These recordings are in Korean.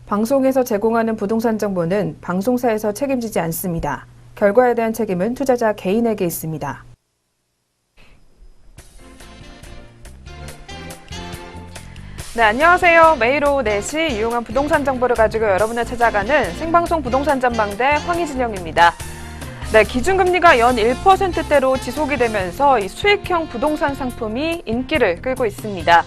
방송에서 제공하는 부동산 정보는 방송사에서 책임지지 않습니다. 결과에 대한 책임은 투자자 개인에게 있습니다. 네, 안녕하세요. 매일 오후 4시 유용한 부동산 정보를 가지고 여러분을 찾아가는 생방송 부동산 전망대 황희진영입니다. 네, 기준금리가 연 1%대로 지속이 되면서 이 수익형 부동산 상품이 인기를 끌고 있습니다.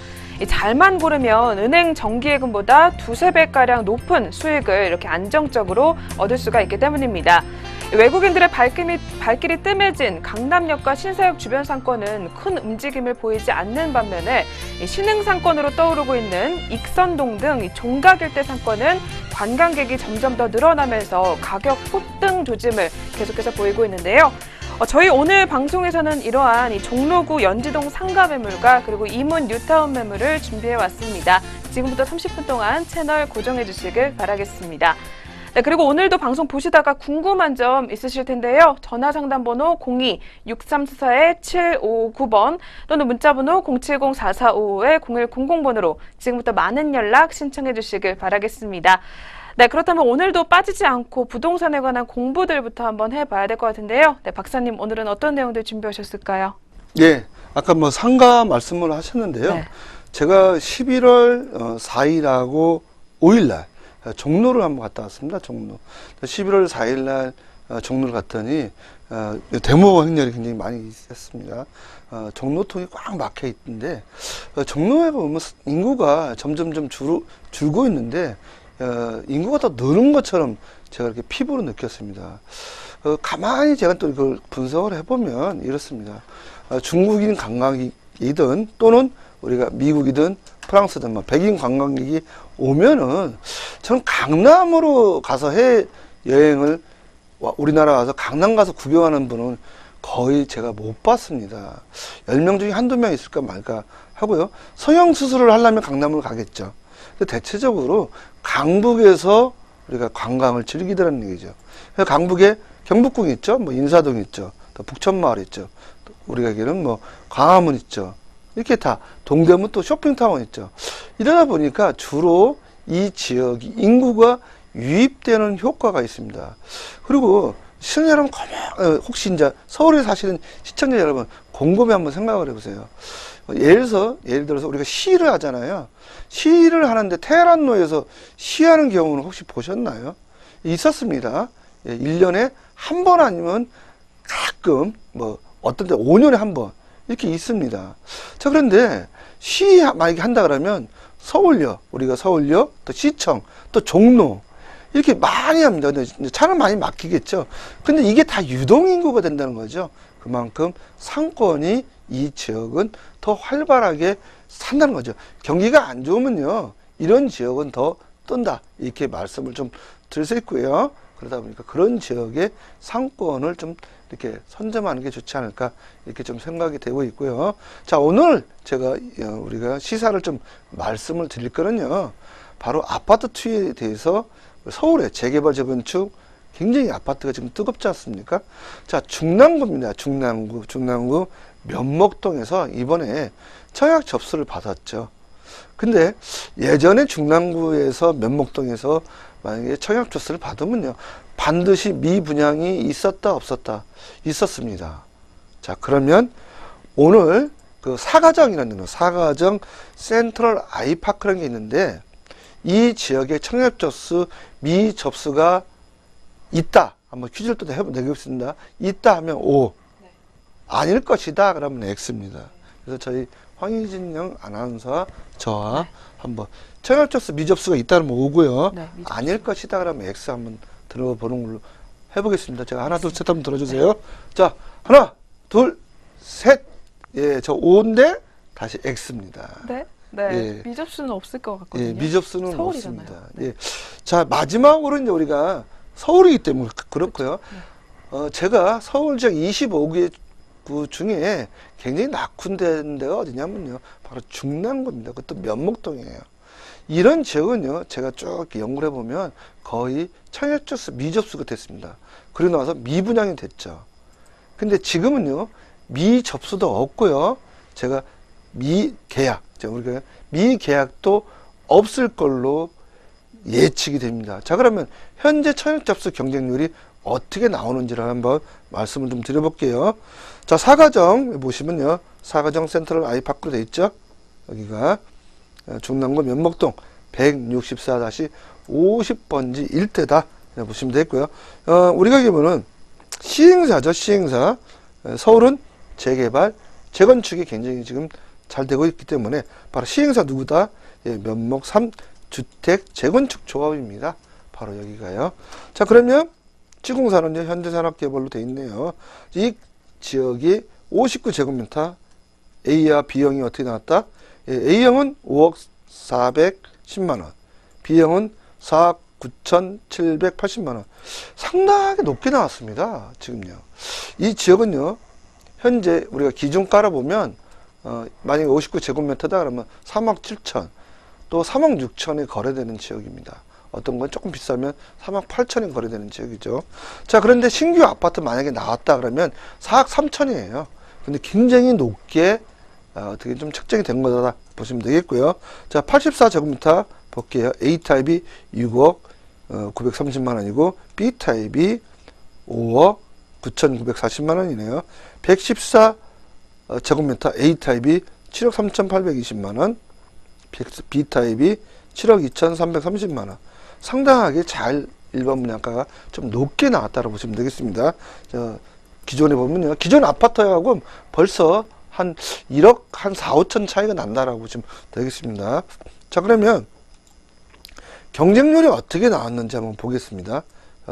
잘만 고르면 은행 정기예금보다 두세 배가량 높은 수익을 이렇게 안정적으로 얻을 수가 있기 때문입니다. 외국인들의 발길이 뜸해진 강남역과 신사역 주변 상권은 큰 움직임을 보이지 않는 반면에 신흥 상권으로 떠오르고 있는 익선동 등 종각 일대 상권은 관광객이 점점 더 늘어나면서 가격 폭등 조짐을 계속해서 보이고 있는데요. 저희 오늘 방송에서는 이러한 이 종로구 연지동 상가 매물과 그리고 이문 뉴타운 매물을 준비해 왔습니다. 지금부터 30분 동안 채널 고정해 주시길 바라겠습니다. 네, 그리고 오늘도 방송 보시다가 궁금한 점 있으실 텐데요. 전화 상담 번호 02-6344-7559번 또는 문자 번호 070-4455-0100번으로 지금부터 많은 연락 신청해 주시길 바라겠습니다. 네, 그렇다면 오늘도 빠지지 않고 부동산에 관한 공부들부터 한번 해봐야 될 것 같은데요. 네, 박사님 오늘은 어떤 내용들 준비하셨을까요? 예, 아까 뭐 상가 말씀을 하셨는데요. 네. 제가 11월 4일하고 5일날 종로를 한번 갔다 왔습니다. 종로. 11월 4일날 종로를 갔더니 데모 행렬이 굉장히 많이 있었습니다. 종로통이 꽉 막혀 있는데 종로에 보면 인구가 점점 줄고 있는데 인구가 더 느는 것처럼 제가 이렇게 피부로 느꼈습니다. 가만히 제가 또 이걸 분석을 해보면 이렇습니다. 중국인 관광객이든 또는 우리가 미국이든 프랑스든 뭐 백인 관광객이 오면은 저는 강남으로 가서 해외 여행을 우리나라 와서 강남 가서 구경하는 분은 거의 제가 못 봤습니다. 10명 중에 한두 명 있을까 말까 하고요. 성형수술을 하려면 강남으로 가겠죠. 근데 대체적으로 강북에서 우리가 관광을 즐기더라는 얘기죠. 강북에 경복궁 있죠, 뭐 인사동 있죠, 또 북천마을 있죠, 또 우리가 얘기하는 뭐 광화문 있죠. 이렇게 다 동대문 또 쇼핑타운 있죠. 이러다 보니까 주로 이 지역이 인구가 유입되는 효과가 있습니다. 그리고 시청자 여러분, 혹시 이제 서울에 사시는 시청자 여러분 곰곰이 한번 생각을 해보세요. 예를 들어서 우리가 시위를 하잖아요. 시위를 하는데 테헤란로에서 시위하는 경우는 혹시 보셨나요? 있었습니다. 1년에 한 번 아니면 가끔 뭐 어떤 때 5년에 한 번 이렇게 있습니다. 자, 그런데 시위 만약에 한다 그러면 서울역, 우리가 서울역, 또 시청, 또 종로 이렇게 많이 합니다. 근데 차는 많이 막히겠죠. 근데 이게 다 유동인구가 된다는 거죠. 그만큼 상권이 이 지역은 더 활발하게 산다는 거죠. 경기가 안 좋으면요, 이런 지역은 더 뜬다. 이렇게 말씀을 좀 드릴 수 있고요. 그러다 보니까 그런 지역의 상권을 좀 이렇게 선점하는 게 좋지 않을까 이렇게 좀 생각이 되고 있고요. 자, 오늘 제가 우리가 시사를 좀 말씀을 드릴 거는요, 바로 아파트 투기에 대해서 서울의 재개발 재건축 굉장히 아파트가 지금 뜨겁지 않습니까? 자, 중랑구입니다. 중랑구 면목동에서 이번에 청약 접수를 받았죠. 근데 예전에 중랑구에서 면목동에서 만약에 청약 접수를 받으면요, 반드시 미분양이 있었다 없었다? 있었습니다. 자, 그러면 오늘 그 사가정이라는 거, 사가정 센트럴 아이파크라는 게 있는데 이 지역에 청약 접수 미접수가 있다. 한번 퀴즈를 또 내겠습니다. 있다 하면 O, 아닐 것이다 그러면 X입니다. 그래서 저희 황희진영 아나운서와 저와 한번 청약 접수 미접수가 있다면 O고요. 네, 아닐 것이다 그러면 X 한번 들어보는 걸로 해보겠습니다. 제가 하나 둘 셋 한번 들어주세요. 네. 자, 하나 둘 셋. 예, 저 O인데 다시 X입니다. 네. 네, 예. 미접수는 없을 것 같거든요. 예, 미접수는 서울이잖아요. 없습니다. 네. 예. 자, 마지막으로 이제 우리가 서울이기 때문에 그렇고요. 네. 제가 서울 지역 25개 구 중에 굉장히 낙후된 데가 어디냐면요, 바로 중랑구입니다. 그것도 면목동이에요. 이런 지역은요, 제가 쭉 연구를 해보면 거의 청약 접수 미접수가 됐습니다. 그리고 나서 미분양이 됐죠. 근데 지금은요, 미접수도 없고요, 제가 미계약, 우리가 미계약도 없을 걸로 예측이 됩니다. 자, 그러면 현재 청약 접수 경쟁률이 어떻게 나오는지를 한번 말씀을 좀 드려볼게요. 자, 사가정 보시면요, 사가정 센트럴 아이파크로 되어 있죠. 여기가 중랑구 면목동 164-50번지 일대다 보시면 되겠고요. 우리가 보면은 시행사죠, 시행사. 서울은 재개발, 재건축이 굉장히 지금 잘 되고 있기 때문에 바로 시행사 누구다? 예, 면목 3주택 재건축 조합입니다. 바로 여기가요. 자, 그러면 시공사는요, 현대산업개발로 되어 있네요. 이 지역이 59제곱미터, A와 B형이 어떻게 나왔다? 예, A형은 5억 410만원, B형은 4억 9,780만원. 상당히 높게 나왔습니다. 지금요. 이 지역은요, 현재 우리가 기준 깔아보면, 만약에 59제곱미터다 그러면 3억 7천, 또 3억 6천에 거래되는 지역입니다. 어떤 건 조금 비싸면 3억 8천에 거래되는 지역이죠. 자, 그런데 신규 아파트 만약에 나왔다 그러면 4억 3천이에요. 근데 굉장히 높게 어떻게 좀 책정이 된 거다 보시면 되겠고요. 자, 84제곱미터 볼게요. A타입이 6억 930만원이고 B타입이 5억 9,940만원이네요. 114제곱미터 A타입이 7억 3,820만원, B타입이 7억 2,330만원. 상당하게 잘 일반 분양가가 좀 높게 나왔다고 보시면 되겠습니다. 기존에 보면요, 기존 아파트하고 벌써 한 1억 한 4, 5천 차이가 난다라고 보시면 되겠습니다. 자, 그러면 경쟁률이 어떻게 나왔는지 한번 보겠습니다.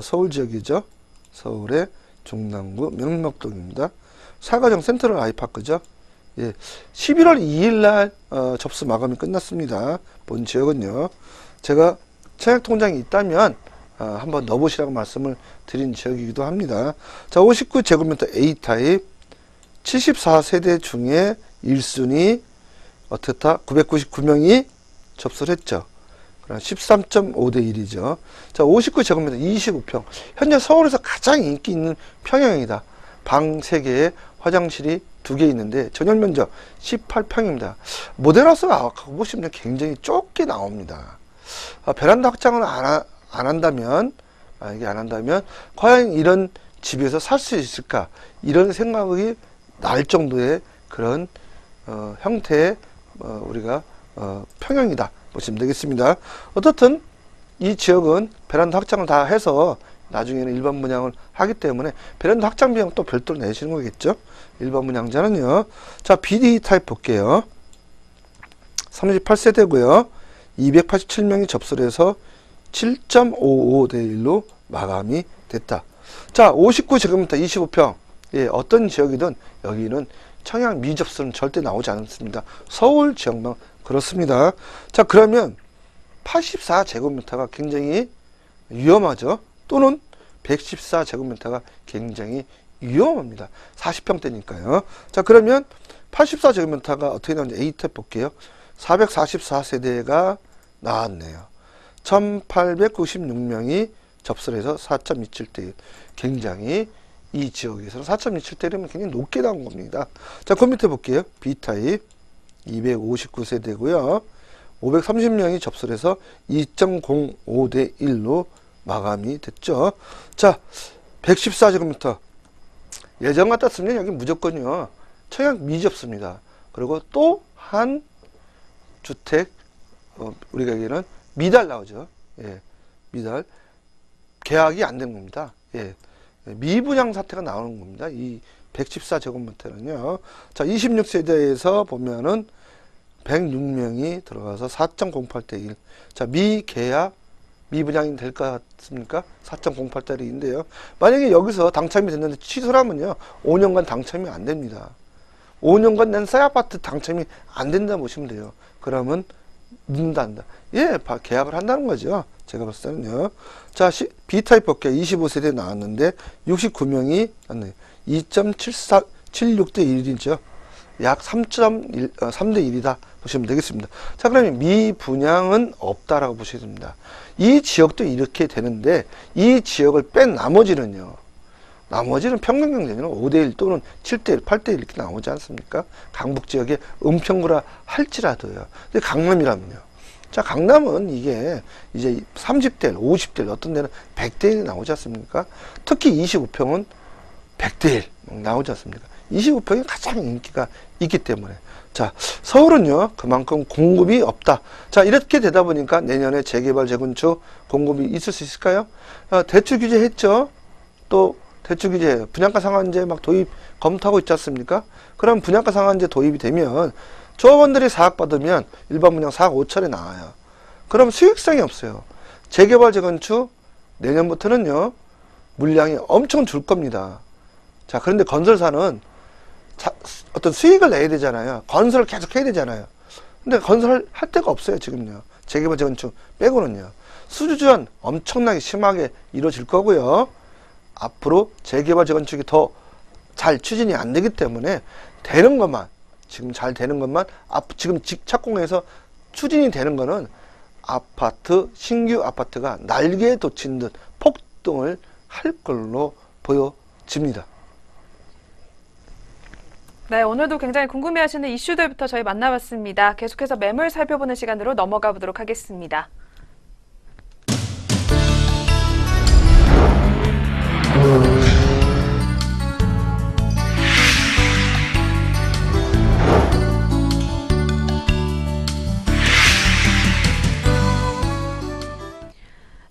서울 지역이죠. 서울의 중랑구 명목동입니다. 사가정 센트럴 아이파크죠. 예, 11월 2일 날 접수 마감이 끝났습니다. 본 지역은요, 제가 청약통장이 있다면 한번 넣어보시라고 말씀을 드린 지역이기도 합니다. 자, 59제곱미터 A타입 74세대 중에 1순위 어떻다? 999명이 접수를 했죠. 그럼 13.5대 1이죠. 자, 59제곱미터 25평. 현재 서울에서 가장 인기 있는 평형이다. 방 3개에 화장실이 2개 있는데 전용 면적 18평입니다. 모델하우스가 보시면 굉장히 좁게 나옵니다. 베란다 확장을 안 한다면, 이게 안 한다면 과연 이런 집에서 살 수 있을까? 이런 생각이 날 정도의 그런 형태의 우리가 평형이다 보시면 되겠습니다. 어떻든 이 지역은 베란다 확장을 다 해서 나중에는 일반 분양을 하기 때문에 베란다 확장 비용 또 별도로 내시는 거겠죠. 일반 분양자는요. 자, BD 타입 볼게요. 38세대고요. 287명이 접수를 해서 7.55대 1로 마감이 됐다. 자, 59제곱미터 25평. 예, 어떤 지역이든 여기는 청약 미접수는 절대 나오지 않습니다. 서울 지역만 그렇습니다. 자, 그러면 84제곱미터가 굉장히 위험하죠. 또는 114제곱미터가 굉장히 위험합니다. 40평대니까요. 자, 그러면 84제곱미터가 어떻게 나오는지 A탭 볼게요. 444세대가 나왔네요. 1896명이 접수를 해서 4.27대 1. 굉장히 이 지역에서는 4.27대면 굉장히 높게 나온 겁니다. 자, 그 밑에 볼게요. B타입 259세대고요. 530명이 접수를 해서 2.05대 1로 마감이 됐죠. 자, 114제곱미터. 예전 같았으면 여기 무조건요, 청약 미접수입니다. 그리고 또 한 주택, 우리가 얘기하는 미달 나오죠. 예, 미달. 계약이 안 된 겁니다. 예, 미분양 사태가 나오는 겁니다. 이 114제곱미터는요. 자, 26세대에서 보면은 106명이 들어가서 4.08대 1. 자, 미계약, 미분양이 될 것 같습니까? 4.08대 1인데요. 만약에 여기서 당첨이 됐는데 취소를 하면요, 5년간 당첨이 안 됩니다. 5년간 낸 새 아파트 당첨이 안 된다 보시면 돼요. 그러면 묻는다. 예, 계약을 한다는 거죠. 제가 봤을 때는요. 자, B타입 볼게요. 25세대 나왔는데 69명이 2.76대 1이죠. 약 3.3대 1이다 보시면 되겠습니다. 자, 그러면 미분양은 없다라고 보셔야 됩니다. 이 지역도 이렇게 되는데 이 지역을 뺀 나머지는요. 나머지는 평균 경쟁률은 5대1 또는 7대1, 8대1 이렇게 나오지 않습니까? 강북 지역에 은평구라 할지라도요. 근데 강남이라면요. 자, 강남은 이게 이제 30대 1, 50대 1, 어떤 데는 100대 1 나오지 않습니까? 특히 25평은 100대 1 나오지 않습니까? 25평이 가장 인기가 있기 때문에. 자, 서울은요, 그만큼 공급이 없다. 자, 이렇게 되다 보니까 내년에 재개발, 재건축 공급이 있을 수 있을까요? 대출 규제 했죠? 또 대출 규제, 분양가 상한제 막 도입 검토하고 있지 않습니까? 그럼 분양가 상한제 도입이 되면 조합원들이 4억 받으면 일반 분양 4억 5천에 나와요. 그럼 수익성이 없어요. 재개발, 재건축 내년부터는요, 물량이 엄청 줄 겁니다. 자, 그런데 건설사는 어떤 수익을 내야 되잖아요. 건설을 계속 해야 되잖아요. 근데 건설할 데가 없어요, 지금요. 재개발, 재건축 빼고는요. 수주전 엄청나게 심하게 이루어질 거고요. 앞으로 재개발, 재건축이 더 잘 추진이 안 되기 때문에 되는 것만, 지금 잘 되는 것만, 지금 착공해서 추진이 되는 거는 아파트, 신규 아파트가 날개에 돋친 듯 폭등을 할 걸로 보여집니다. 네, 오늘도 굉장히 궁금해하시는 이슈들부터 저희 만나봤습니다. 계속해서 매물 살펴보는 시간으로 넘어가 보도록 하겠습니다.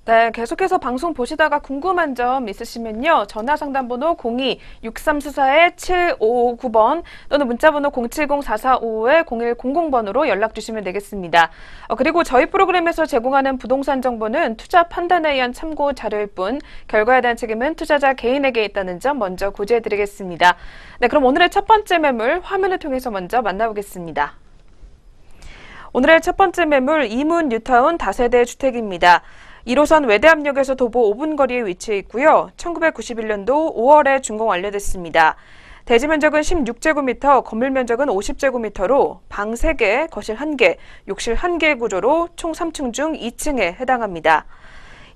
네, 계속해서 방송 보시다가 궁금한 점 있으시면요. 전화상담번호 02-6344-7559번 또는 문자번호 070-4455-0100번으로 연락주시면 되겠습니다. 그리고 저희 프로그램에서 제공하는 부동산 정보는 투자 판단에 의한 참고 자료일 뿐 결과에 대한 책임은 투자자 개인에게 있다는 점 먼저 고지해드리겠습니다. 네, 그럼 오늘의 첫 번째 매물 화면을 통해서 먼저 만나보겠습니다. 오늘의 첫 번째 매물 이문 뉴타운 다세대 주택입니다. 1호선 외대암역에서 도보 5분 거리에 위치해 있고요. 1991년도 5월에 준공 완료됐습니다. 대지 면적은 16제곱미터, 건물 면적은 50제곱미터로 방 3개, 거실 1개, 욕실 1개 구조로 총 3층 중 2층에 해당합니다.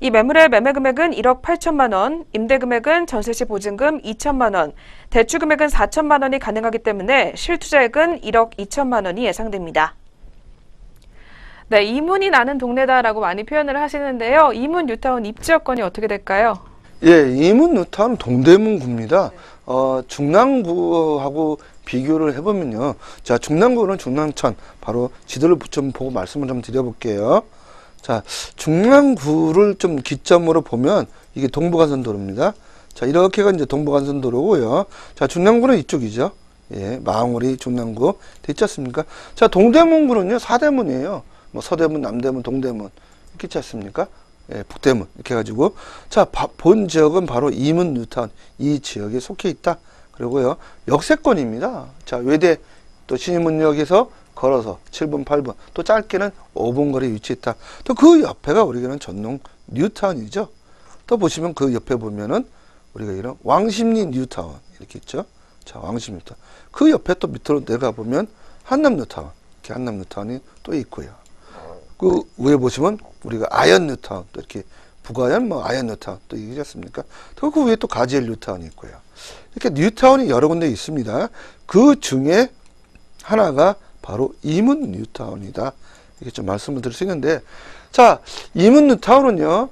이 매물의 매매 금액은 1억 8천만 원, 임대 금액은 전세시 보증금 2천만 원, 대출 금액은 4천만 원이 가능하기 때문에 실투자액은 1억 2천만 원이 예상됩니다. 네, 이문이 나는 동네다라고 많이 표현을 하시는데요. 이문 뉴타운 입지 여건이 어떻게 될까요? 예, 이문 뉴타운 동대문구입니다. 중랑구하고 비교를 해보면요. 자, 중랑구는 중랑천, 바로 지도를 좀 보고 말씀을 좀 드려볼게요. 자, 중랑구를 좀 기점으로 보면 이게 동부간선도로입니다. 자, 이렇게가 이제 동부간선도로고요. 자, 중랑구는 이쪽이죠. 예, 마흥우리 중랑구 됐지 않습니까? 자, 동대문구는요, 4대문이에요. 뭐 서대문, 남대문, 동대문 이렇게 있지 않습니까? 예, 북대문 이렇게 해가지고 자, 본 지역은 바로 이문 뉴타운 이 지역에 속해 있다. 그리고요, 역세권입니다. 자, 외대 또 신인문역에서 걸어서 7분, 8분 또 짧게는 5분 거리에 위치했다. 또 그 옆에가 우리가는 전농 뉴타운이죠. 또 보시면 그 옆에 보면은 우리가 이런 왕십리 뉴타운 이렇게 있죠. 자, 왕십리 뉴타운 그 옆에 또 밑으로 내가 보면 한남 뉴타운 이렇게 한남 뉴타운이 또 있고요. 그 위에 보시면 우리가 아현 뉴타운 또 이렇게 북아현 뭐 아현 뉴타운 또 얘기지 않습니까? 또 그 위에 또 가지엘 뉴타운이 있고요. 이렇게 뉴타운이 여러 군데 있습니다. 그 중에 하나가 바로 이문 뉴타운이다. 이렇게 좀 말씀을 드릴 수 있는데, 자, 이문 뉴타운은요,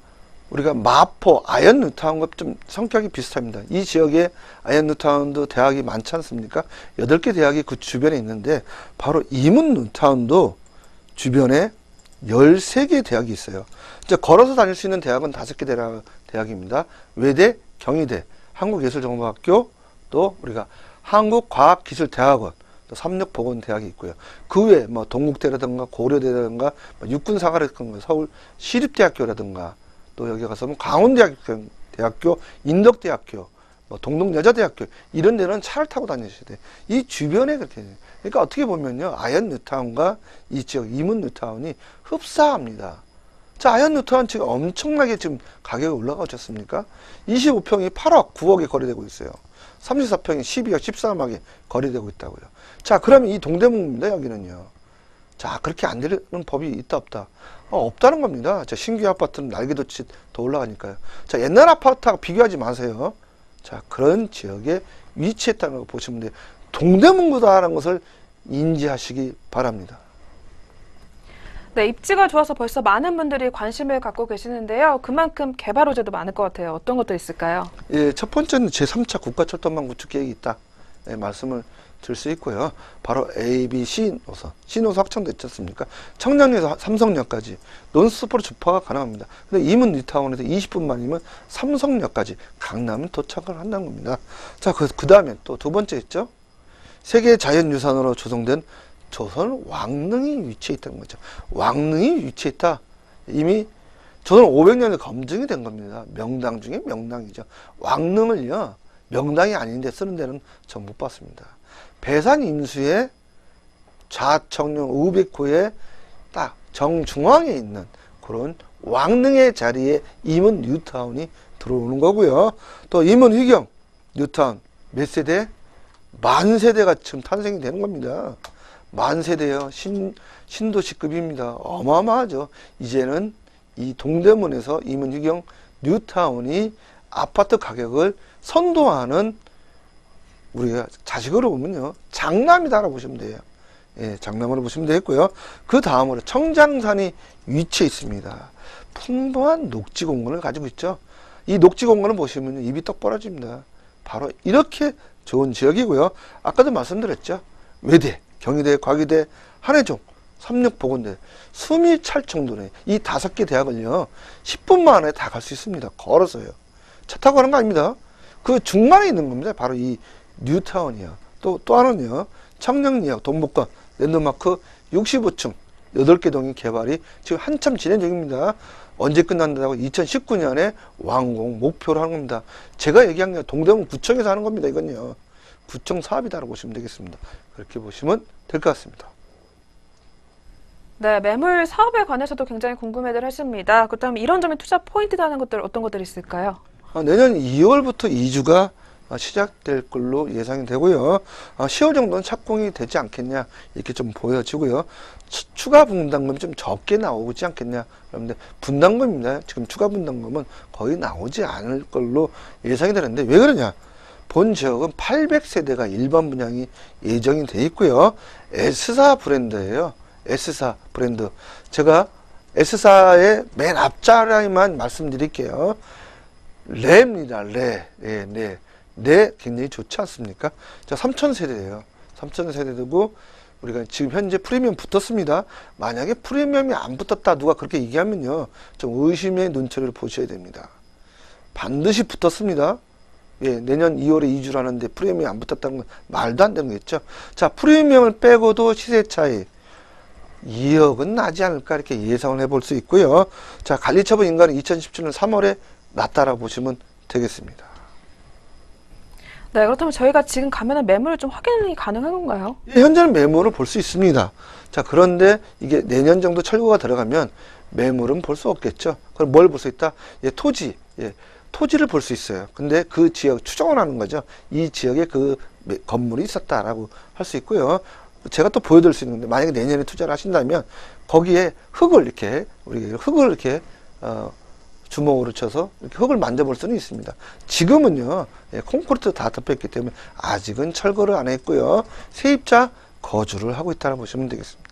우리가 마포 아현 뉴타운과 좀 성격이 비슷합니다. 이 지역에 아현 뉴타운도 대학이 많지 않습니까? 8개 대학이 그 주변에 있는데 바로 이문 뉴타운도 주변에 13개 대학이 있어요. 이제 걸어서 다닐 수 있는 대학은 5개 대학입니다. 외대, 경희대, 한국예술정보학교, 또 우리가 한국과학기술대학원, 또 삼육보건대학이 있고요. 그 외에 뭐 동국대라든가 고려대라든가 육군사관학교, 서울 시립대학교라든가 또 여기 가서 뭐 강원대학교, 인덕대학교, 뭐 동덕여자대학교 이런 데는 차를 타고 다니셔야 돼요. 이 주변에 그렇게 돼요. 그러니까 어떻게 보면요, 아현 뉴타운과 이 지역 이문 뉴타운이 흡사합니다. 자, 아현 뉴타운 지금 엄청나게 지금 가격이 올라가지 않습니까? 25평이 8억, 9억에 거래되고 있어요. 34평이 12억, 13억에 거래되고 있다고요. 자, 그러면 이 동대문입니다, 여기는요. 자, 그렇게 안 되는 법이 있다, 없다? 없다는 겁니다. 자, 신규 아파트는 날개도치 더 올라가니까요. 자, 옛날 아파트하고 비교하지 마세요. 자, 그런 지역에 위치했다는 거 보시면 돼요. 동대문구다라는 것을 인지하시기 바랍니다. 네, 입지가 좋아서 벌써 많은 분들이 관심을 갖고 계시는데요. 그만큼 개발 호재도 많을 것 같아요. 어떤 것도 있을까요? 예, 첫 번째는 제3차 국가철도망 구축 계획이 있다. 예, 말씀을 드릴 수 있고요. 바로 A, B, C 노선. C 노선 확정됐지 않습니까? 청량리에서 삼성역까지 논스톱으로 주파가 가능합니다. 근데 이문 뉴타운에서 20분 만이면 삼성역까지 강남에 도착을 한다는 겁니다. 자, 그 다음에 또 두 번째 있죠? 세계 자연유산으로 조성된 조선 왕릉이 위치해 있다는 거죠. 왕릉이 위치해 있다. 이미 조선 500년에 검증이 된 겁니다. 명당 중에 명당이죠. 왕릉을요, 명당이 아닌데 쓰는 데는 전 못 봤습니다. 배산 임수의 좌청룡 우백호의 딱 정중앙에 있는 그런 왕릉의 자리에 임은 뉴타운이 들어오는 거고요. 또 임은 휘경 뉴타운 몇 세대? 만 세대가 지금 탄생이 되는 겁니다. 만 세대요. 신도시급입니다. 어마어마하죠. 이제는 이 동대문에서 임은 휘경 뉴타운이 아파트 가격을 선도하는, 우리가 자식으로 보면요, 장남이다라고 보시면 돼요. 예, 장남으로 보시면 되겠고요. 그 다음으로 청장산이 위치해 있습니다. 풍부한 녹지 공간을 가지고 있죠. 이 녹지 공간을 보시면 입이 떡 벌어집니다. 바로 이렇게 좋은 지역이고요. 아까도 말씀드렸죠. 외대, 경희대, 과기대, 한해종, 삼육보건대, 숨이 찰 정도네. 이 5개 대학을요, 10분 만에 다 갈 수 있습니다. 걸어서요. 차 타고 가는 거 아닙니다. 그 중간에 있는 겁니다. 바로 이 뉴타운이요. 또 하나는요, 청량리역, 동북권, 랜드마크 65층 8개 동이 개발이 지금 한참 진행 중입니다. 언제 끝난다고 2019년에 완공 목표로 하는 겁니다. 제가 얘기한 게 동대문 구청에서 하는 겁니다. 이건요, 구청 사업이다라고 보시면 되겠습니다. 그렇게 보시면 될 것 같습니다. 네, 매물 사업에 관해서도 굉장히 궁금해들 하십니다. 그렇다면 이런 점이 투자 포인트라는 것들 어떤 것들이 있을까요? 내년 2월부터 이주가 시작될 걸로 예상이 되고요. 10월 정도는 착공이 되지 않겠냐, 이렇게 좀 보여지고요. 추가 분담금이 좀 적게 나오지 않겠냐. 그런데 분담금입니다. 지금 추가 분담금은 거의 나오지 않을 걸로 예상이 되는데, 왜 그러냐? 본 지역은 800세대가 일반 분양이 예정이 돼 있고요. S사 브랜드예요. S사 브랜드. 제가 S사의 맨 앞자리만 말씀드릴게요. 레입니다. 레. 예, 네. 네, 굉장히 좋지 않습니까? 자, 3000세대예요. 3000세대고, 우리가 지금 현재 프리미엄 붙었습니다. 만약에 프리미엄이 안 붙었다, 누가 그렇게 얘기하면요, 좀 의심의 눈초리를 보셔야 됩니다. 반드시 붙었습니다. 예, 내년 2월에 이주를 하는데 프리미엄이 안 붙었다는 건 말도 안 되는 거겠죠. 자, 프리미엄을 빼고도 시세 차이 2억은 나지 않을까, 이렇게 예상을 해볼 수 있고요. 자, 관리처분 인가는 2017년 3월에 났다라고 보시면 되겠습니다. 네, 그렇다면 저희가 지금 가면은 매물을 좀 확인이 가능한 건가요? 예, 현재는 매물을 볼 수 있습니다. 자, 그런데 이게 내년 정도 철거가 들어가면 매물은 볼 수 없겠죠. 그럼 뭘 볼 수 있다? 예, 토지. 예, 토지를 볼 수 있어요. 근데 그 지역 추정을 하는 거죠. 이 지역에 그 건물이 있었다라고 할 수 있고요. 제가 또 보여드릴 수 있는데, 만약에 내년에 투자를 하신다면 거기에 흙을 이렇게, 우리가 흙을 이렇게 주먹으로 쳐서 이렇게 흙을 만져볼 수는 있습니다. 지금은요, 예, 콘크리트 다 덮였기 때문에 아직은 철거를 안 했고요. 세입자 거주를 하고 있다고 보시면 되겠습니다.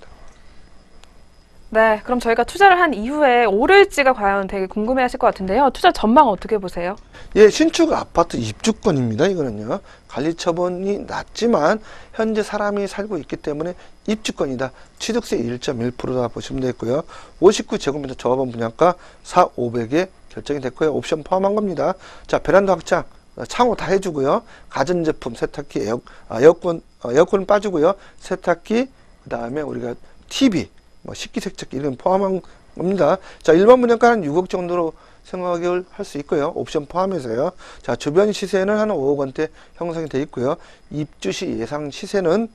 네, 그럼 저희가 투자를 한 이후에 오를지가 과연 되게 궁금해 하실 것 같은데요. 투자 전망 어떻게 보세요? 예, 신축 아파트 입주권입니다. 이거는요, 관리처분이 낮지만 현재 사람이 살고 있기 때문에 입주권이다. 취득세 1.1%다 보시면 되겠고요. 59제곱미터 조합원 분양가 4,500에 결정이 됐고요. 옵션 포함한 겁니다. 자, 베란다 확장, 창호 다 해주고요. 가전제품, 세탁기, 에어컨은 빠지고요. 세탁기, 그 다음에 우리가 TV, 식기세척기 이런 포함한 겁니다. 자, 일반 분양가는 6억 정도로 생각을 할 수 있고요. 옵션 포함해서요. 자, 주변 시세는 한 5억 원대 형성이 되어 있고요. 입주 시 예상 시세는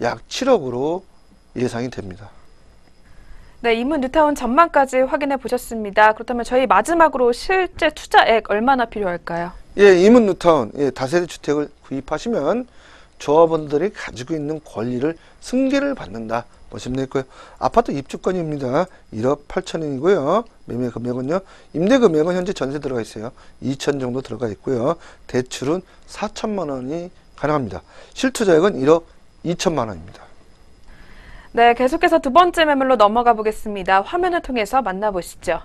약 7억으로 예상이 됩니다. 네, 이문 뉴타운 전망까지 확인해 보셨습니다. 그렇다면 저희 마지막으로 실제 투자액 얼마나 필요할까요? 예, 이문 뉴타운, 예, 다세대 주택을 구입하시면 조합원들이 가지고 있는 권리를 승계를 받는다 보시면 되겠고요. 아파트 입주권입니다. 1억 8천원이고요. 매매 금액은요, 임대 금액은 현재 전세 들어가 있어요. 2천 정도 들어가 있고요. 대출은 4천만 원이 가능합니다. 실투자액은 1억 2천만 원입니다. 네, 계속해서 두 번째 매물로 넘어가 보겠습니다. 화면을 통해서 만나보시죠.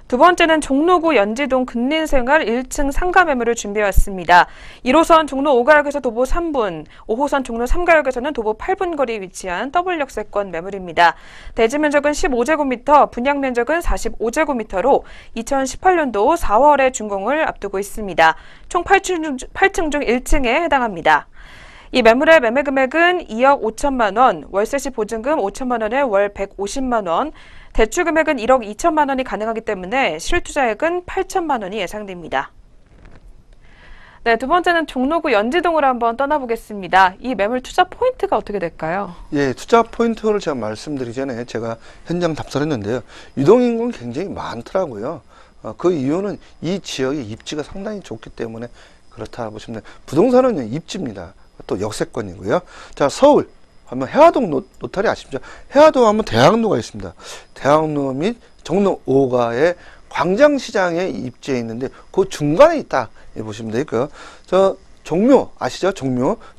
두 번째는 종로구 연지동 근린생활 1층 상가 매물을 준비해왔습니다. 1호선 종로 5가역에서 도보 3분, 5호선 종로 3가역에서는 도보 8분 거리에 위치한 더블 역세권 매물입니다. 대지 면적은 15제곱미터, 분양 면적은 45제곱미터로 2018년도 4월에 준공을 앞두고 있습니다. 총 8층 중 1층에 해당합니다. 이 매물의 매매 금액은 2억 5천만 원, 월세 시 보증금 5천만 원에 월 150만 원, 대출 금액은 1억 2천만 원이 가능하기 때문에 실투자액은 8천만 원이 예상됩니다. 네, 두 번째는 종로구 연지동으로 한번 떠나보겠습니다. 이 매물 투자 포인트가 어떻게 될까요? 예, 투자 포인트를 제가 말씀드리기 전에 제가 현장 답사를 했는데요. 유동인구는 굉장히 많더라고요. 그 이유는 이 지역의 입지가 상당히 좋기 때문에 그렇다 보시면 돼요. 부동산은 입지입니다. 또 역세권이고요. 자, 서울 하면 해화동 노탈이 아시죠? 해화동 하면 대학로가 있습니다. 대학로 및 종로 5가의 광장시장에 입지해 있는데 그 중간에 있다 보시면 되고요. 저 종묘 아시죠?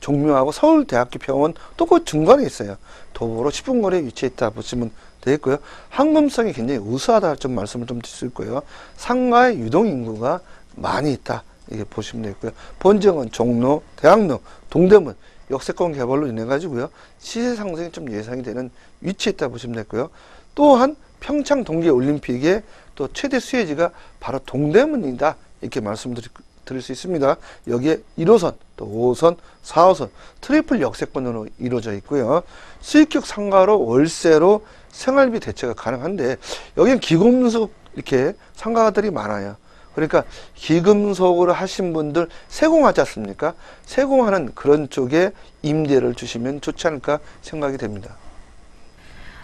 종묘하고 서울대학교 병원 또 그 중간에 있어요. 도보로 10분 거리에 위치해 있다 보시면 되겠고요. 항범성이 굉장히 우수하다 좀 말씀을 좀 드릴 수 있고요. 상가의 유동 인구가 많이 있다. 이게 보시면 되겠고요. 본정은 종로, 대학로, 동대문 역세권 개발로 인해 가지고요. 시세 상승이 좀 예상이 되는 위치에 있다 보시면 되고요. 또한 평창 동계올림픽의 또 최대 수혜지가 바로 동대문이다. 이렇게 말씀드릴 수 있습니다. 여기에 1호선, 또 5호선, 4호선 트리플 역세권으로 이루어져 있고요. 수익격 상가로 월세로 생활비 대체가 가능한데 여기는 기금속 이렇게 상가들이 많아요. 그러니까 기금속으로 하신 분들 세공하지 않습니까? 세공하는 그런 쪽에 임대를 주시면 좋지 않을까 생각이 됩니다.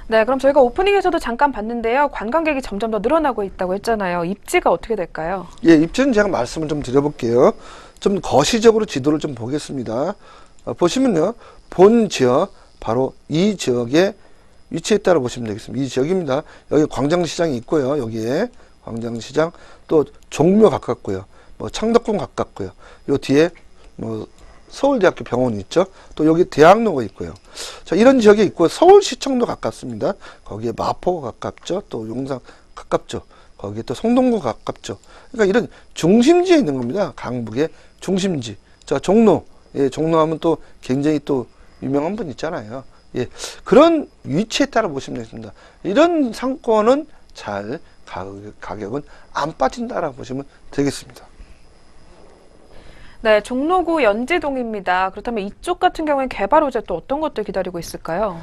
네, 그럼 저희가 오프닝에서도 잠깐 봤는데요. 관광객이 점점 더 늘어나고 있다고 했잖아요. 입지가 어떻게 될까요? 예, 입지는 제가 말씀을 좀 드려볼게요. 좀 거시적으로 지도를 좀 보겠습니다. 보시면요. 본 지역, 바로 이 지역에 위치했다고 보시면 되겠습니다. 이 지역입니다. 여기 광장시장이 있고요. 여기에 광장시장, 또 종묘 가깝고요. 뭐 창덕궁 가깝고요. 요 뒤에 뭐 서울대학교 병원이 있죠. 또 여기 대학로가 있고요. 자, 이런 지역에 있고 서울시청도 가깝습니다. 거기에 마포가 가깝죠. 또 용산 가깝죠. 거기에 또 성동구 가깝죠. 그러니까 이런 중심지에 있는 겁니다. 강북의 중심지. 자, 종로. 예, 종로하면 또 굉장히 또 유명한 분 있잖아요. 예, 그런 위치에 따라 보시면 되겠습니다. 이런 상권은 잘 가격은 안 빠진다라고 보시면 되겠습니다. 네, 종로구 연지동입니다. 그렇다면 이쪽 같은 경우에 개발 호재 또 어떤 것들 기다리고 있을까요?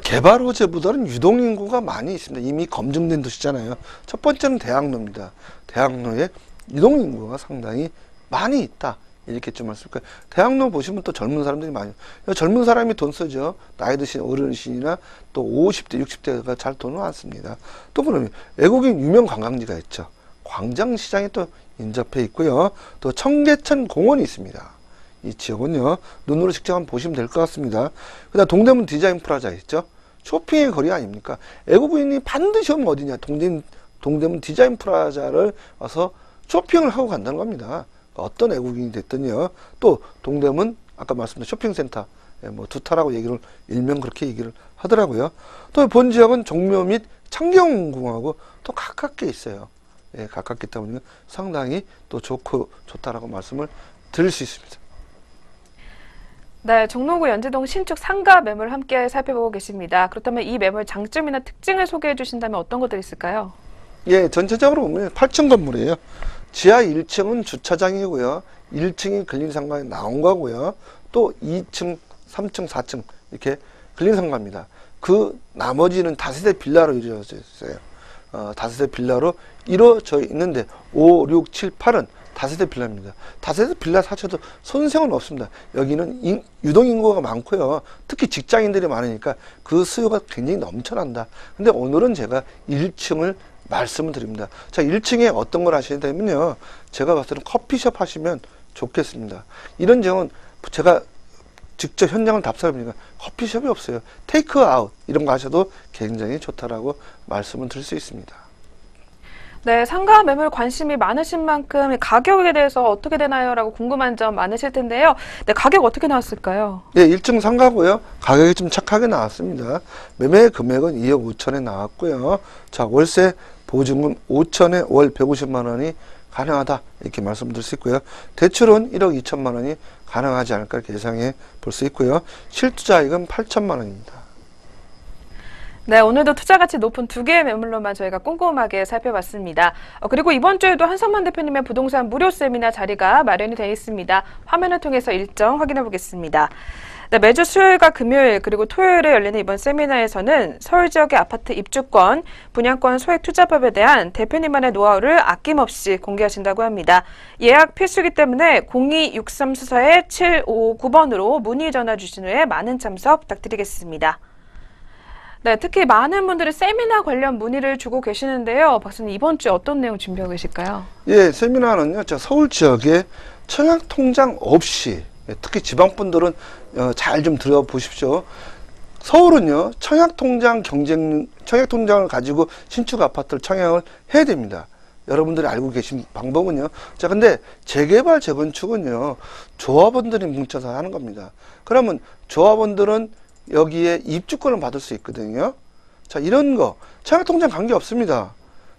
개발 호재보다는 유동인구가 많이 있습니다. 이미 검증된 도시잖아요. 첫 번째는 대학로입니다. 대학로에 유동인구가 상당히 많이 있다. 이렇게 좀 할 수 있을까요? 대학로 보시면 또 젊은 사람들이 많이, 젊은 사람이 돈 쓰죠. 나이 드신 어르신이나 또 50대, 60대가 잘 돈을 안 씁니다. 또 그러면 외국인 유명 관광지가 있죠. 광장시장이 또 인접해 있고요. 또 청계천 공원이 있습니다. 이 지역은요, 눈으로 직접 한번 보시면 될 것 같습니다. 그 다음 동대문 디자인 프라자 있죠. 쇼핑의 거리 아닙니까? 외국인이 반드시 오면 어디냐? 동대문 디자인 프라자를 와서 쇼핑을 하고 간다는 겁니다. 어떤 외국인이 됐더니요. 또 동대문 아까 말씀드린 쇼핑센터 뭐 두타라고 얘기를 일명 그렇게 얘기를 하더라고요. 또 본 지역은 종묘 및 창경궁하고 또 가깝게 있어요. 예, 가깝기 때문에 상당히 또 좋다라고 말씀을 드릴 수 있습니다. 네, 종로구 연지동 신축 상가 매물 함께 살펴보고 계십니다. 그렇다면 이 매물 장점이나 특징을 소개해 주신다면 어떤 것들이 있을까요? 예, 전체적으로 보면 8층 건물이에요. 지하 1층은 주차장이고요. 1층이 근린상가에 나온 거고요. 또 2층, 3층, 4층 이렇게 근린상가입니다. 그 나머지는 다세대 빌라로 이루어져 있어요. 다세대 빌라로 이루어져 있는데 5, 6, 7, 8은 다세대 빌라입니다. 다세대 빌라 자체도 손색은 없습니다. 여기는 유동인구가 많고요. 특히 직장인들이 많으니까 그 수요가 굉장히 넘쳐난다. 근데 오늘은 제가 1층을 말씀을 드립니다. 자, 1층에 어떤 걸 하셔야 되면요. 제가 봤을 때는 커피숍 하시면 좋겠습니다. 이런 점은 제가 직접 현장을 답사합니다. 커피숍이 없어요. 테이크아웃 이런 거 하셔도 굉장히 좋다라고 말씀을 드릴 수 있습니다. 네, 상가 매물 관심이 많으신 만큼 가격에 대해서 어떻게 되나요? 라고 궁금한 점 많으실 텐데요. 네, 가격 어떻게 나왔을까요? 예, 1층 상가고요. 가격이 좀 착하게 나왔습니다. 매매 금액은 2억 5천에 나왔고요. 자, 월세 보증금 5천에 월 150만 원이 가능하다 이렇게 말씀드릴 수 있고요. 대출은 1억 2천만 원이 가능하지 않을까 예상해 볼 수 있고요. 실투자액은 8천만 원입니다. 네, 오늘도 투자 가치 높은 두 개의 매물로만 저희가 꼼꼼하게 살펴봤습니다. 그리고 이번 주에도 한성만 대표님의 부동산 무료 세미나 자리가 마련이 되어 있습니다. 화면을 통해서 일정 확인해 보겠습니다. 네, 매주 수요일과 금요일 그리고 토요일에 열리는 이번 세미나에서는 서울 지역의 아파트 입주권, 분양권 소액 투자법에 대한 대표님만의 노하우를 아낌없이 공개하신다고 합니다. 예약 필수이기 때문에 0263-74-7559번으로 문의 전화 주신 후에 많은 참석 부탁드리겠습니다. 네, 특히 많은 분들이 세미나 관련 문의를 주고 계시는데요. 박사님, 이번 주에 어떤 내용 준비하고 계실까요? 예, 세미나는요. 자, 서울 지역에 청약 통장 없이 특히 지방 분들은 잘 좀 들어보십시오. 서울은요. 청약 통장을 가지고 신축 아파트를 청약을 해야 됩니다. 여러분들이 알고 계신 방법은요. 자, 근데 재개발, 재건축은요. 조합원들이 뭉쳐서 하는 겁니다. 그러면 조합원들은 여기에 입주권을 받을 수 있거든요. 자, 이런 거 청약통장 관계 없습니다.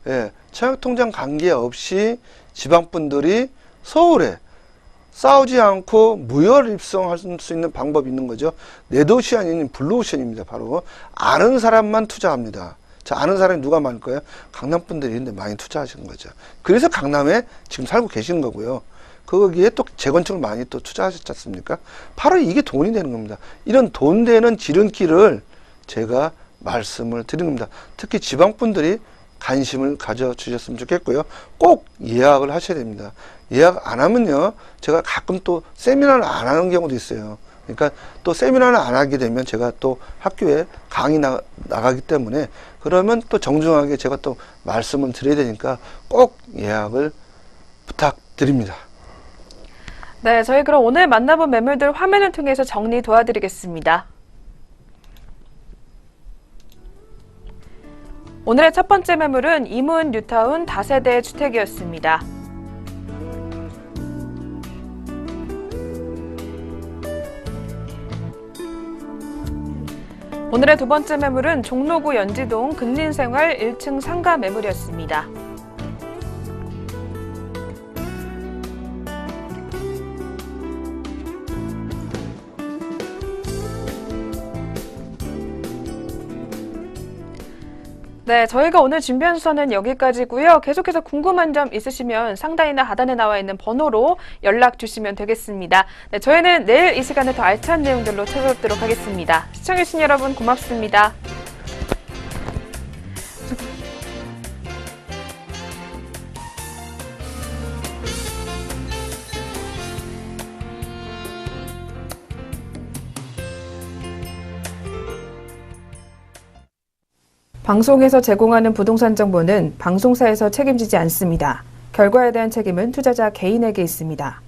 예, 청약통장 관계 없이 지방분들이 서울에 싸우지 않고 무혈 입성할 수 있는 방법이 있는 거죠. 레드오션이 아닌 블루오션입니다. 바로 아는 사람만 투자합니다. 자, 아는 사람이 누가 많을 거예요? 강남분들이 있는데 많이 투자하시는 거죠. 그래서 강남에 지금 살고 계시는 거고요. 거기에 또 재건축을 많이 또 투자하셨지 않습니까? 바로 이게 돈이 되는 겁니다. 이런 돈 되는 지름길을 제가 말씀을 드리는 겁니다. 특히 지방분들이 관심을 가져주셨으면 좋겠고요. 꼭 예약을 하셔야 됩니다. 예약 안 하면요. 제가 가끔 또 세미나를 안 하는 경우도 있어요. 그러니까 또 세미나를 안 하게 되면 제가 또 학교에 강의 나가기 때문에 그러면 또 정중하게 제가 또 말씀을 드려야 되니까 꼭 예약을 부탁드립니다. 네, 저희 그럼 오늘 만나본 매물들 화면을 통해서 정리 도와드리겠습니다. 오늘의 첫 번째 매물은 이문 뉴타운 다세대 주택이었습니다. 오늘의 두 번째 매물은 종로구 연지동 근린생활 1층 상가 매물이었습니다. 네, 저희가 오늘 준비한 수서는 여기까지고요. 계속해서 궁금한 점 있으시면 상단이나 하단에 나와 있는 번호로 연락 주시면 되겠습니다. 네, 저희는 내일 이 시간에 더 알찬 내용들로 찾아뵙도록 하겠습니다. 시청해주신 여러분 고맙습니다. 방송에서 제공하는 부동산 정보는 방송사에서 책임지지 않습니다. 결과에 대한 책임은 투자자 개인에게 있습니다.